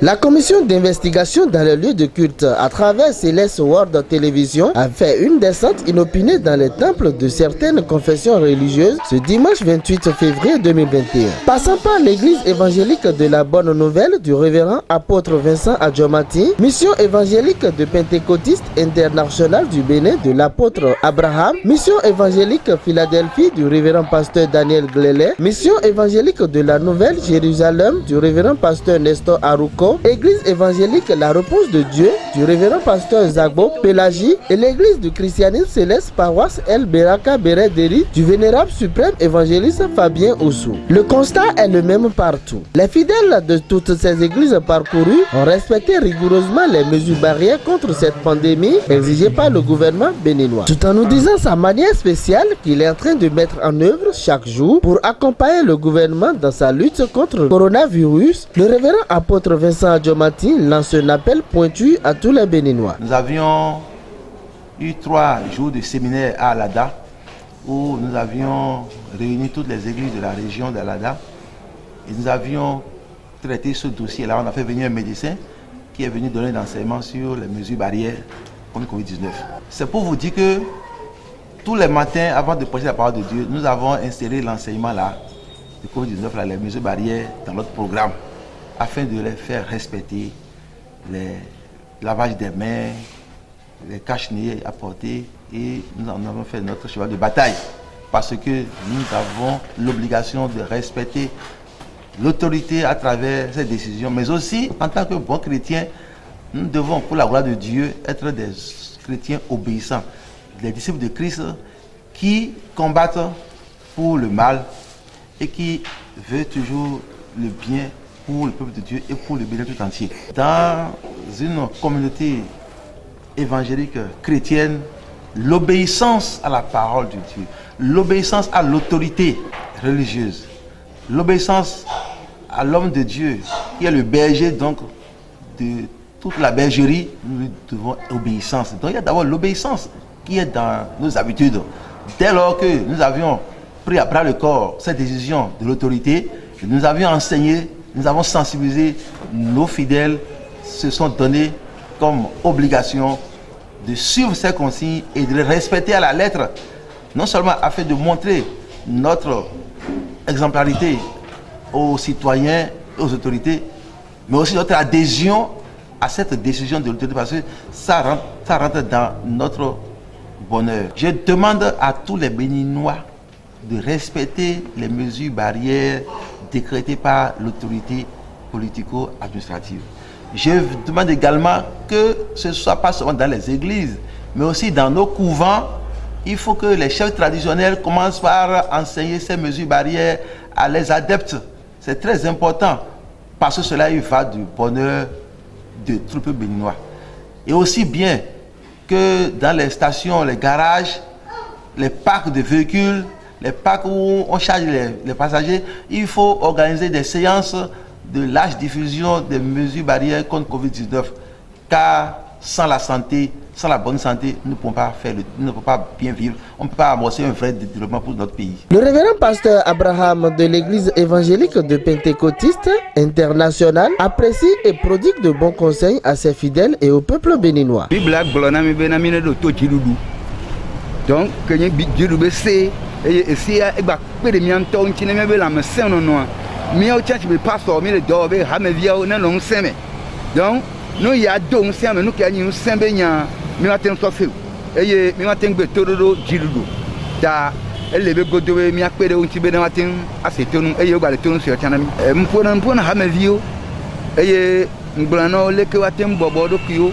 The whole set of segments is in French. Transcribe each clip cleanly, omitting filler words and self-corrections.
La commission d'investigation dans les lieux de culte à travers Céleste World Télévision a fait une descente inopinée dans les temples de certaines confessions religieuses ce dimanche 28 février 2021. Passant par l'église évangélique de la Bonne Nouvelle du révérend apôtre Vincent Adjomati, mission évangélique de Pentecôtiste international du Bénin de l'apôtre Abraham, mission évangélique Philadelphie du révérend pasteur Daniel Glélé, mission évangélique de la Nouvelle Jérusalem du révérend pasteur Nestor Aruko, église évangélique La Réponse de Dieu du révérend pasteur Zagbo Pélagie et l'église du christianisme céleste paroisse El Beraka Berederi du vénérable suprême évangéliste Fabien Oussou. Le constat est le même partout. Les fidèles de toutes ces églises parcourues ont respecté rigoureusement les mesures barrières contre cette pandémie exigées par le gouvernement béninois, tout en nous disant sa manière spéciale qu'il est en train de mettre en œuvre chaque jour pour accompagner le gouvernement dans sa lutte contre le coronavirus. Le révérend apôtre Vincent Adjomati lance un appel pointu à tous les Béninois. Nous avions eu 3 jours de séminaire à Alada où nous avions réuni toutes les églises de la région d'Alada et nous avions traité ce dossier-là. On a fait venir un médecin qui est venu donner l'enseignement sur les mesures barrières contre le Covid-19. C'est pour vous dire que tous les matins, avant de prêcher la parole de Dieu, nous avons inséré l'enseignement là, du Covid-19, là, les mesures barrières dans notre programme, afin de les faire respecter, les lavages des mains, les cache-nez à porter, et nous en avons fait notre cheval de bataille parce que nous avons l'obligation de respecter l'autorité à travers ces décisions, mais aussi en tant que bons chrétiens, nous devons, pour la gloire de Dieu, être des chrétiens obéissants, des disciples de Christ qui combattent pour le mal et qui veulent toujours le bien pour le peuple de Dieu et pour le bien tout entier. Dans une communauté évangélique chrétienne, l'obéissance à la parole de Dieu, l'obéissance à l'autorité religieuse, l'obéissance à l'homme de Dieu, qui est le berger donc de toute la bergerie, nous devons obéissance. Donc il y a d'abord l'obéissance qui est dans nos habitudes. Dès lors que nous avions pris à bras le corps cette décision de l'autorité, nous avions enseigné, nous avons sensibilisé nos fidèles, se sont donnés comme obligation de suivre ces consignes et de les respecter à la lettre, non seulement afin de montrer notre exemplarité aux citoyens et aux autorités, mais aussi notre adhésion à cette décision de l'autorité, parce que ça rentre dans notre bonheur. Je demande à tous les Béninois de respecter les mesures barrières décrétées par l'autorité politico-administrative. Je demande également que ce ne soit pas seulement dans les églises, mais aussi dans nos couvents. Il faut que les chefs traditionnels commencent par enseigner ces mesures barrières à les adeptes. C'est très important parce que cela y va du bonheur de tout le peuple béninois. Et aussi bien que dans les stations, les garages, les parcs de véhicules, les parcs où on charge les passagers, il faut organiser des séances de large diffusion des mesures barrières contre Covid-19. Car sans la santé, sans la bonne santé, nous ne pouvons pas nous ne pouvons pas bien vivre. On ne peut pas amorcer un vrai développement pour notre pays. Le révérend pasteur Abraham de l'église évangélique de Pentecôtiste international apprécie et prodigue de bons conseils à ses fidèles et au peuple béninois. Donc, que nous avons fait, et si nous avons fait la mission, nous avons fait le passeport, mais nous avons fait la mission. Donc, nous avons fait la mission, nous avons fait la mission. Et nous avons fait la mission. Elle est godo mi akpere unti be na watin asetonu eye gba le tonu se otana mi mpona ha mavio eye ngbulano leke watin bobo do kio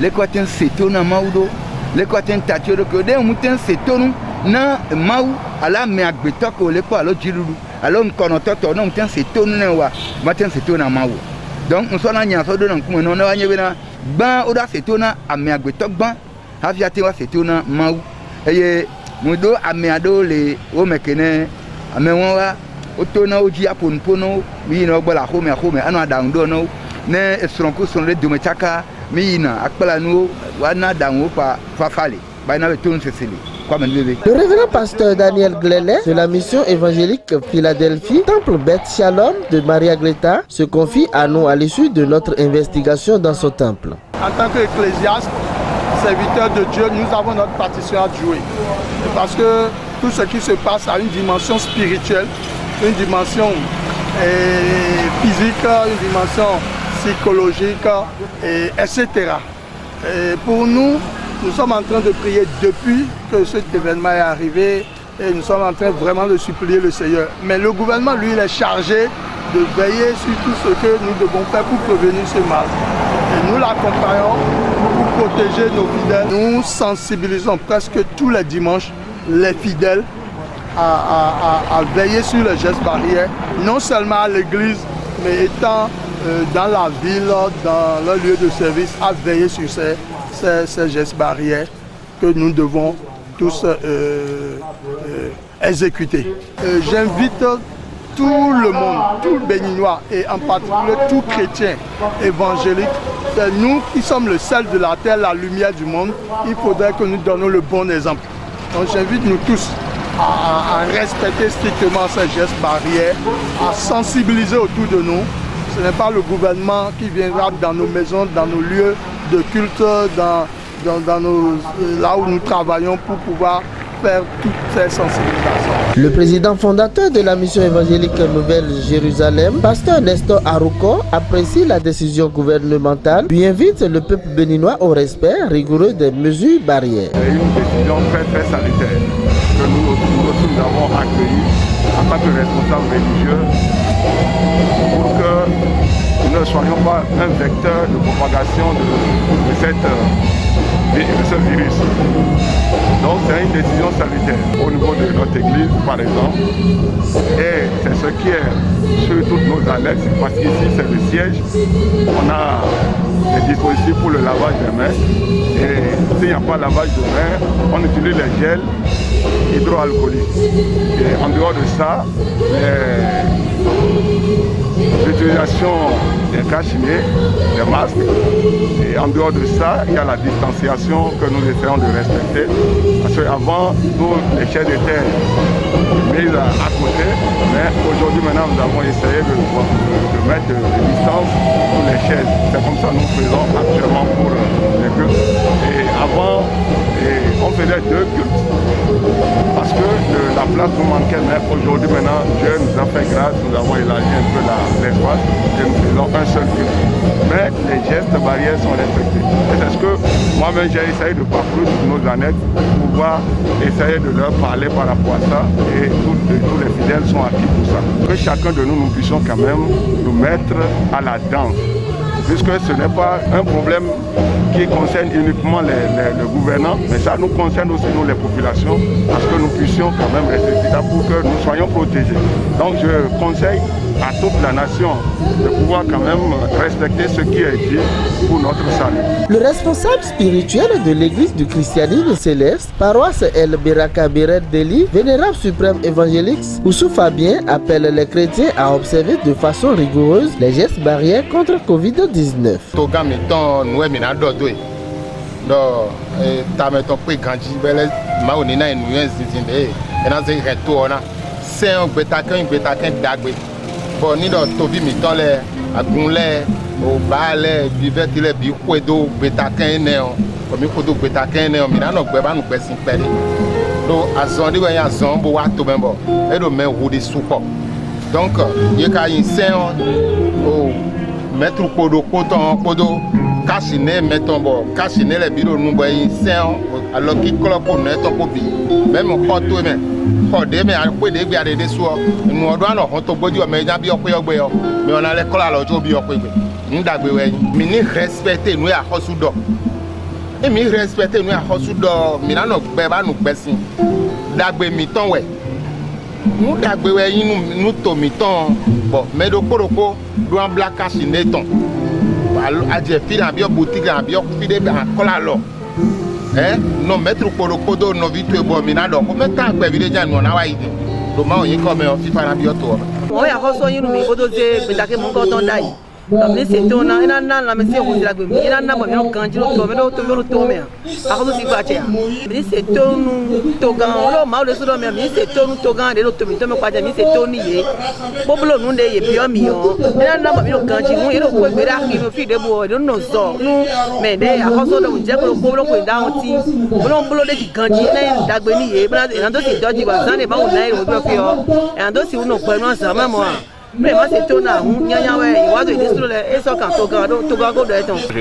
leke watin setonu maudo leke watin tatio do kio de mutin setonu na mau ala me agbeto ko le ko alo jiruru alo nkono toto no mutin setonu na wa matin setonu mau donc nso na nya so do na nkume no na wanye be na gba o da setonu ame agbeto gba afia te wa setonu mau eye mudo ameado le o mekene amewa oto na oji aponpono mi no gbola home anu adangdo no ne esronko sonre de mechaka mi na akpala nu wana dango pa fafale ba na beton sesili. Le révérend pasteur Daniel Glelet de la mission évangélique Philadelphie, Temple Beth Shalom de Maria Greta, se confie à nous à l'issue de notre investigation dans ce temple. En tant qu'ecclésiaste, serviteur de Dieu, nous avons notre partition à jouer. Parce que tout ce qui se passe a une dimension spirituelle, une dimension physique, une dimension psychologique, etc. Et pour nous, nous sommes en train de prier depuis que cet événement est arrivé et nous sommes en train vraiment de supplier le Seigneur. Mais le gouvernement, lui, il est chargé de veiller sur tout ce que nous devons faire pour prévenir ce mal. Et nous l'accompagnons pour protéger nos fidèles. Nous sensibilisons presque tous les dimanches les fidèles à veiller sur les gestes barrières, non seulement à l'église, mais étant dans la ville, dans leur lieu de service, à veiller sur ces gestes barrières que nous devons tous exécuter. J'invite tout le monde, tout le béninois et en particulier tout chrétien évangélique, nous qui sommes le sel de la terre, la lumière du monde, il faudrait que nous donnions le bon exemple. Donc j'invite nous tous à respecter strictement ces gestes barrières, à sensibiliser autour de nous. Ce n'est pas le gouvernement qui viendra dans nos maisons, dans nos lieux de culte, là où nous travaillons pour pouvoir faire toutes ces sensibilisations. Le président fondateur de la mission évangélique Nouvelle Jérusalem, pasteur Nestor Arouko, apprécie la décision gouvernementale puis invite le peuple béninois au respect rigoureux des mesures barrières. C'est une décision très très salutaire que nous avons accueillie en tant que responsables religieux pour que nous ne soyons pas un vecteur de propagation de ce virus. Donc c'est une décision salutaire au niveau de notre église par exemple. Et c'est ce qui est sur toutes nos annexes parce qu'ici c'est le siège. On a des dispositifs pour le lavage des mains. Et s'il n'y a pas de lavage de mains, on utilise les gels hydroalcooliques. Et en dehors de ça, l'utilisation des cachemires, des masques. Et en dehors de ça, il y a la distanciation que nous essayons de respecter. Parce qu'avant, nous, les chaises étaient mises à côté. Mais aujourd'hui, maintenant, nous avons essayé de mettre des distances pour les chaises. C'est comme ça que nous faisons actuellement pour les cultes. Et avant, on faisait 2 cultes. Parce que la place nous manquait, mais aujourd'hui, maintenant, Dieu nous a fait grâce. Nous avons élargi un peu l'espace et nous faisons un seul culte. Mais les gestes barrières sont respectés. Et c'est ce que moi-même j'ai essayé de parcourir toutes nos annexes pour pouvoir essayer de leur parler par rapport à ça. Et tous les fidèles sont acquis pour ça. Que chacun de nous puissions quand même nous mettre à la danse. Puisque ce n'est pas un problème qui concerne uniquement les gouvernants, mais ça nous concerne aussi nous les populations, parce que nous puissions quand même rester là pour que nous soyons protégés. Donc je conseille à toute la nation de pouvoir quand même respecter ce qui est dit pour notre salut. Le responsable spirituel de l'église du christianisme céleste, paroisse El Beraka Beret Deli, vénérable suprême évangélique Oussou Fabien, appelle les chrétiens à observer de façon rigoureuse les gestes barrières contre Covid-19. Bon, ni do tobi mi ton le agun le o ba le bi veti le bi kwedo gbetakan ne o mi kwedo gbetakan ne o mi na no gbe ba nu gbe sin pere do azon di we yan azon bo wa to membo e do men wo de supo donc ye ka yin sen o metru podo podo kasi ne meton bo kasi ne le bi do nu bo yin sen alors ki klopo ne to ko bi même ko to men de me akwe de gbe ade de so nu odo ana hon to gboju me jan bi ope ogbe yo me ona le kola lojo bi ope gbe ndagbe we mi ni respecter nu ya hosu do e mi respecter nu ya hosu do mi na no gbe ba nu gbesin dagbe mi ton we nu dagbe we yin nu to mi ton bo me do poroko do an black cash neton aje fi na bi o boutique na bi o fi de kola lo non mettre pour le codo no vitu e bo minado ko meta gbe bi de janu na wa ide Doma on comme on FIFA na bioto. On ya ko so yin mi ko do je betake mon ko ton dai. Donc c'est ton na ina na la mesi ko la gbe ina na mo mi no kan jiro to me do to me. A ko si kwa che. Mi c'est ton to gan lo ma le so do me mi c'est ton to gan de lo to me kwa che mi c'est ton ni ye. Boblo nu de ye bio mi yo. Ina na mo mi no kan ji mu ye lo ko gbe ra ki no fi de bo do no zo nu me de a ko so do je ko boblo ko da on ti. Bolo de ji kan ji na da gbe ni ye. Bla ina do si do ji wa san de ba o na ye o do fi yo. Ina do si uno pe no sa ma mo. Je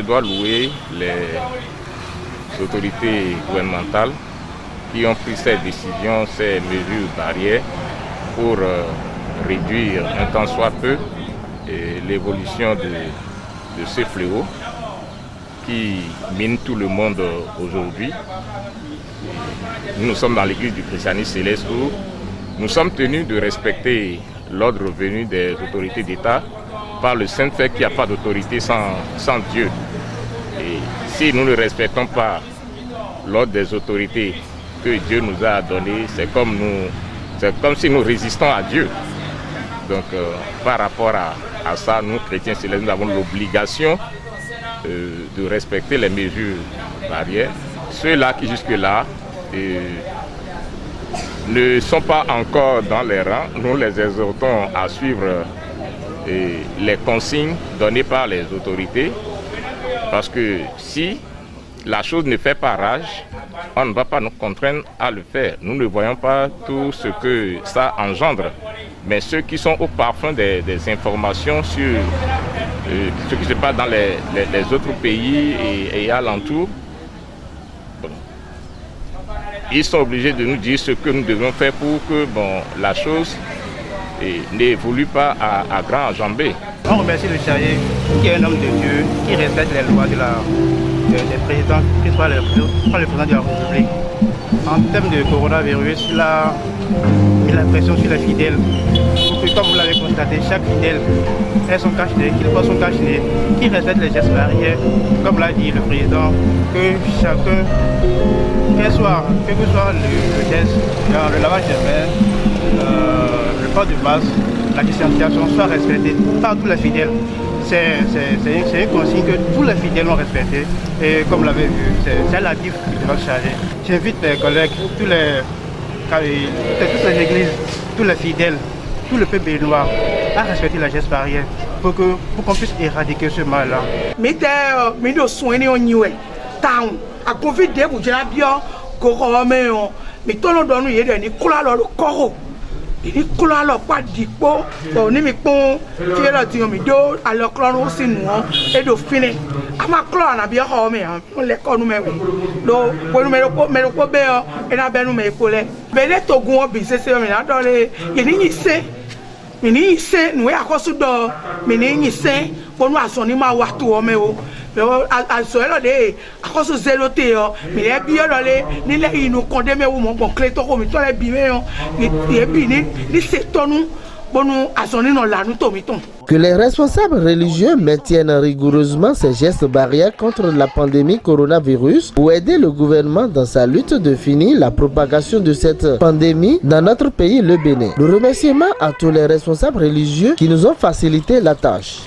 dois louer les autorités gouvernementales qui ont pris ces décisions, ces mesures barrières pour réduire un tant soit peu l'évolution de ces fléaux qui minent tout le monde aujourd'hui. Nous sommes dans l'église du christianisme céleste où nous sommes tenus de respecter l'ordre venu des autorités d'État par le simple fait qu'il n'y a pas d'autorité sans Dieu. Et si nous ne respectons pas l'ordre des autorités que Dieu nous a donné, c'est comme si nous résistons à Dieu. Donc par rapport à ça, nous chrétiens célestes, nous avons l'obligation de respecter les mesures barrières. Ceux-là qui jusque-là ne sont pas encore dans les rangs, nous les exhortons à suivre les consignes données par les autorités, parce que si la chose ne fait pas rage, on ne va pas nous contraindre à le faire. Nous ne voyons pas tout ce que ça engendre, mais ceux qui sont au parfum des informations sur ce qui se passe dans les autres pays et alentours, ils sont obligés de nous dire ce que nous devons faire pour que la chose n'évolue pas à grand enjambé. On remercie le Chahé, qui est un homme de Dieu, qui respecte les lois des présidents, qui soit le président de la République. En termes de coronavirus, il a mis la pression sur les fidèles. Pour que, comme vous l'avez constaté, chaque fidèle ait son cache-nez, qu'il porte son cache-nez, qu'il respecte les gestes barrières, comme l'a dit le président, que chacun, quel que soit le geste, le lavage des mains, le port de masque, la distanciation soit respectée par tous les fidèles. C'est une consigne que tous les fidèles ont respectée. Et comme vous l'avez vu, c'est la diff de notre chargé. J'invite mes collègues, toutes les églises, tous les fidèles, tout le peuple béninois à respecter la geste barrière pour qu'on puisse éradiquer ce mal-là. A Covid vous j'ai bien coromeo mais tout le monde y est ni cola le coro ni cola le pas dipo ni mi pon qui est là tu mi do alors clone aussi nous et de finir ama clone na bien homé on les con nous mais lo pour nous mais le be et na ben nous mais pour les ben to gun bi c'est mais na dans les y ni c'est ni c'est nous à cause de mais ni c'est pour nous à son ni ma wa tout homé o à ce là de à cause zéloté mais les bien les ni les nous condamner ou mon clé to comme toi les bien et puis ni c'est ton nous bon nous à son non là nous tomiton. Que les responsables religieux maintiennent rigoureusement ces gestes barrières contre la pandémie coronavirus pour aider le gouvernement dans sa lutte de finir la propagation de cette pandémie dans notre pays, le Bénin. Le remerciement à tous les responsables religieux qui nous ont facilité la tâche.